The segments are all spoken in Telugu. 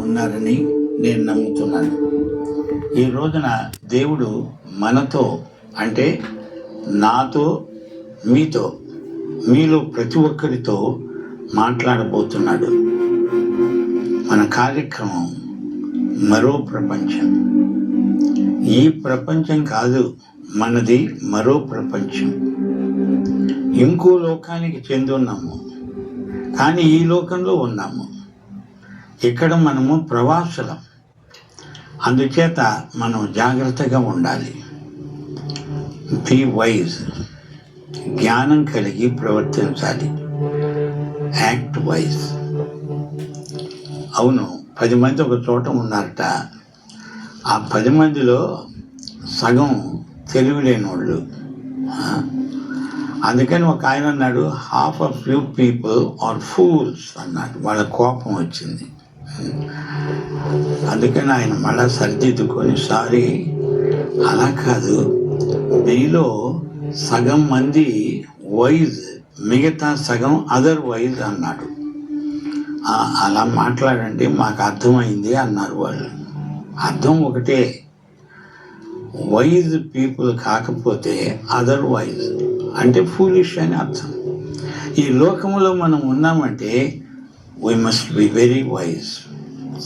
ఉన్నారని నేను నమ్ముతున్నాను. ఈ రోజున దేవుడు మనతో, అంటే నాతో, మీతో, మీలో ప్రతి ఒక్కరితో మాట్లాడబోతున్నాడు. మన కార్యక్రమం మరో ప్రపంచం. ఈ ప్రపంచం కాదు, మనది మరో ప్రపంచం. ఇంకో లోకానికి చెంది ఉన్నాము, కానీ ఈ లోకంలో ఉన్నాము. ఇక్కడ మనము ప్రవాసులం. అందుచేత మనం జాగ్రత్తగా ఉండాలి. బీ వైజ్, జ్ఞానం కలిగి ప్రవర్తించాలి. Act wise. అవును, 10 మంది ఒక చోట ఉన్నారట. ఆ 10 మందిలో సగం తెలివి లేని వాళ్ళు. అందుకని ఒక ఆయన అన్నాడు, half of you people are fools అన్నాడు. వాళ్ళ కోపం వచ్చింది. అందుకని ఆయన మళ్ళా సరిదిద్దుకొని, సారీ, అలా కాదు, మీలో సగం మంది వైజ్, మిగతా సగం అదర్ వైజ్ అన్నాడు. అలా మాట్లాడండి, మాకు అర్థమైంది అన్నారు వాళ్ళు. అర్థం ఒకటే, వైజ్ పీపుల్ కాకపోతే అదర్ వైజ్ అంటే ఫూలిష్ అని అర్థం. ఈ లోకంలో మనం ఉన్నామంటే we must be very wise.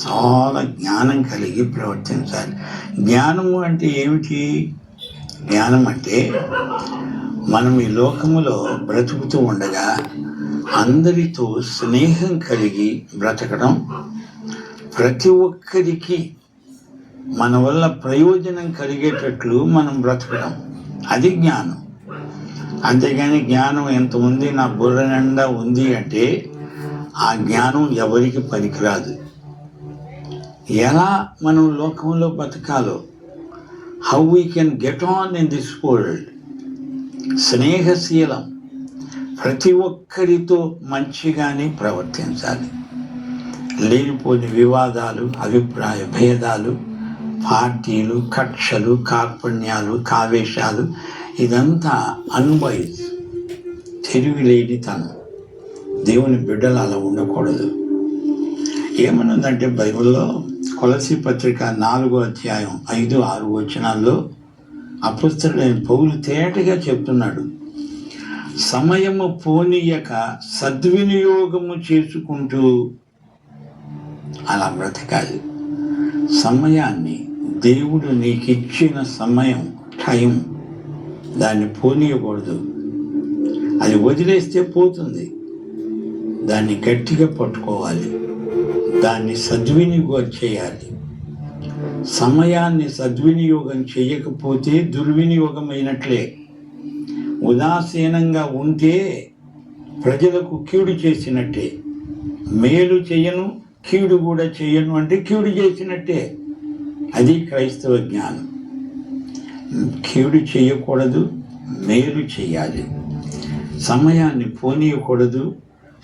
చాలా జ్ఞానం కలిగి ప్రవర్తించాలి. జ్ఞానము అంటే ఏమిటి? జ్ఞానం అంటే మనం ఈ లోకములో బ్రతుకుతూ ఉండగా అందరితో స్నేహం కలిగి బ్రతకడం, ప్రతి ఒక్కరికి మన వల్ల ప్రయోజనం కలిగేటట్లు మనం బ్రతకడం, అది జ్ఞానం. అంతేగాని జ్ఞానం ఎంత ఉంది, నా బుర్ర నిండా ఉంది అంటే ఆ జ్ఞానం ఎవరికి పనికిరాదు. ఎలా మనం లోకంలో బతకాలో, how we can get on in this world. స్నేహశీలం, ప్రతి ఒక్కరితో మంచిగానే ప్రవర్తించాలి. లేనిపోని వివాదాలు, అభిప్రాయ భేదాలు, పార్టీలు, కక్షలు, కార్పణ్యాలు, కావేశాలు, ఇదంతా అన్వైజ్, తెలివిలేనితనం. దేవుని బిడ్డలు అలా ఉండకూడదు. ఏమనుందంటే బైబిల్లో కొలసీ పత్రిక 4వ అధ్యాయం 5-6 వచనాల్లో అపొస్తలుడైన పౌలు తేటగా చెప్తున్నాడు, సమయము పోనీయక సద్వినియోగము చేసుకుంటూ అలా బ్రతకాలి. సమయాన్ని, దేవుడు నీకు ఇచ్చిన సమయం, టైం, దాన్ని పోనీయకూడదు. అది వదిలేస్తే పోతుంది. దాన్ని గట్టిగా పట్టుకోవాలి. దాన్ని సద్వినియోగం చేయాలి. సమయాన్ని సద్వినియోగం చేయకపోతే దుర్వినియోగమైనట్లే. ఉదాసీనంగా ఉంటే ప్రజలకు కీడు చేసినట్టే. మేలు చేయను, కీడు కూడా చేయను అంటే కీడు చేసినట్టే. అది క్రైస్తవ జ్ఞానం. కీడు చేయకూడదు, మేలు చేయాలి. సమయాన్ని పోనీయకూడదు,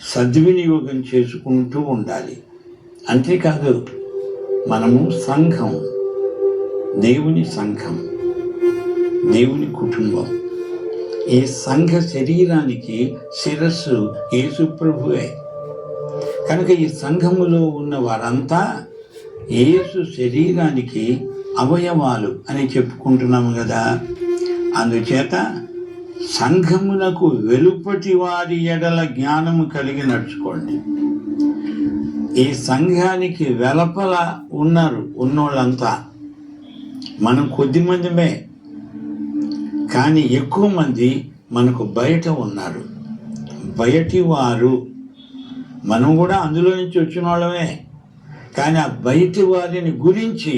సద్వినియోగం చేసుకుంటూ ఉండాలి. అంతేకాదు, మనము సంఘం, దేవుని సంఘం, దేవుని కుటుంబం. ఈ సంఘ శరీరానికి శిరస్సు యేసు ప్రభువే. కనుక ఈ సంఘములో ఉన్న వారంతా యేసు శరీరానికి అవయవాలు అని చెప్పుకుంటున్నాము కదా. అందుచేత సంఘమునకు వెలుపటి వారి ఎడల జ్ఞానము కలిగి నడుచుకోండి. ఈ సంఘానికి వెలుపల ఉన్నోళ్ళంతా మనం కొద్ది మందిమే, కానీ ఎక్కువ మంది మనకు బయట ఉన్నారు. బయటి వారు, మనం కూడా అందులో నుంచి వచ్చిన వాళ్ళమే, కానీ ఆ బయటి వారిని గురించి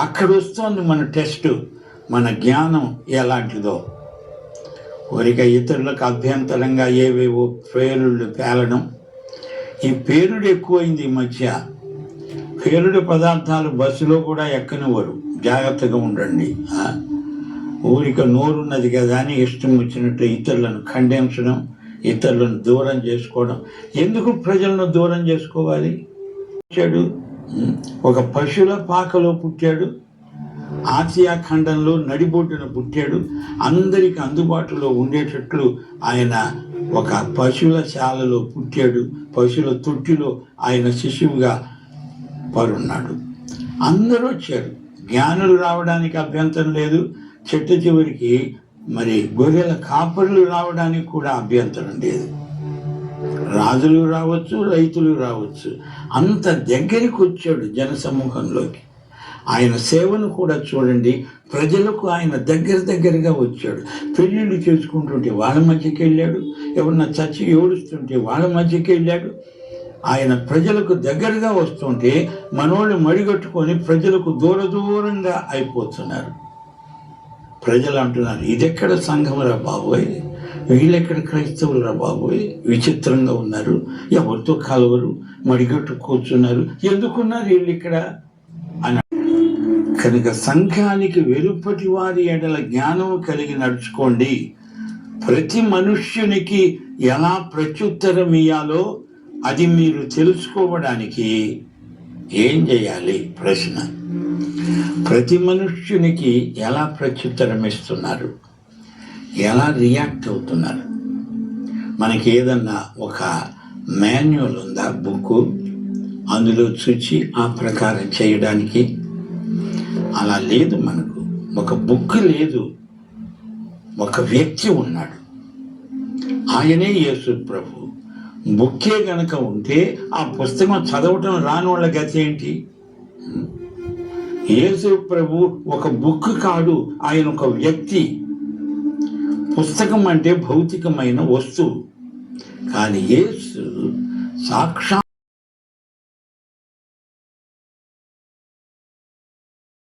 అక్కడ వస్తుంది మన టెస్ట్, మన జ్ఞానం ఎలాంటిదో. కోరిక ఇతరులకు అభ్యంతరంగా ఏవేవో పేరుళ్ళు పేలడం. ఈ పేరుడు ఎక్కువైంది ఈ మధ్య. పేరుడు పదార్థాలు బస్సులో కూడా ఎక్కనివ్వరు. జాగ్రత్తగా ఉండండి. ఊరిక నోరున్నది కదా అని ఇష్టం వచ్చినట్టు ఇతరులను ఖండించడం, ఇతరులను దూరం చేసుకోవడం. ఎందుకు ప్రజలను దూరం చేసుకోవాలి? ఒక పశువుల పాకలో పుట్టాడు. ఆసియా ఖండంలో నడిబొడ్డున పుట్టాడు. అందరికి అందుబాటులో ఉండేటట్లు ఆయన ఒక పశువుల శాలలో పుట్టాడు. పశువుల తొట్టిలో ఆయన శిశువుగా వారున్నాడు. అందరూ వచ్చారు. జ్ఞానులు రావడానికి అభ్యంతరం లేదు, చెట్టు చివరికి మరి గొర్రెల కాపరులు రావడానికి కూడా అభ్యంతరం లేదు. రాజులు రావచ్చు, రైతులు రావచ్చు. అంత దగ్గరికి వచ్చాడు జనసమూహంలోకి. ఆయన సేవను కూడా చూడండి, ప్రజలకు ఆయన దగ్గరగా వచ్చాడు. పెళ్ళిళ్ళు చేసుకుంటుంటే వాళ్ళ మధ్యకి వెళ్ళాడు, ఎవరన్నా చచ్చి ఏడుస్తుంటే వాళ్ళ మధ్యకి వెళ్ళాడు. ఆయన ప్రజలకు దగ్గరగా వస్తుంటే మనోళ్ళు మడిగట్టుకొని ప్రజలకు దూరంగా అయిపోతున్నారు. ప్రజలు అంటున్నారు, ఇదెక్కడ సంఘమురా బాబోయ్, వీళ్ళెక్కడ క్రైస్తవులరా బాబోయ్, విచిత్రంగా ఉన్నారు, ఎవరితో కలవరు, మడిగట్టు కూర్చున్నారు, ఎందుకున్నారు వీళ్ళు ఇక్కడ అని. కనుక సంఘానికి వెలుపటి వారి ఎడల జ్ఞానము కలిగి నడుచుకోండి. ప్రతి మనుష్యునికి ఎలా ప్రత్యుత్తరం ఇయ్యాలో అది మీరు తెలుసుకోవడానికి ఏం చేయాలి? ప్రశ్న. ప్రతి మనుష్యునికి ఎలా ప్రత్యుత్తరం ఇస్తున్నారు, ఎలా రియాక్ట్ అవుతున్నారు? మనకి ఏదన్నా ఒక మాన్యువల్ ఉందా, బుక్, అందులో చూచి ఆ ప్రకారం చేయడానికి? అలా లేదు. మనకు ఒక బుక్ లేదు, ఒక వ్యక్తి ఉన్నాడు, ఆయనే యేసు ప్రభు. బుక్కే గనక ఉంటే ఆ పుస్తకం చదవటం రాని వాళ్ళ గతి ఏంటి? యేసు ప్రభు ఒక బుక్ కాదు, ఆయన ఒక వ్యక్తి. పుస్తకం అంటే భౌతికమైన వస్తువు, కానీ యేసు సాక్షాత్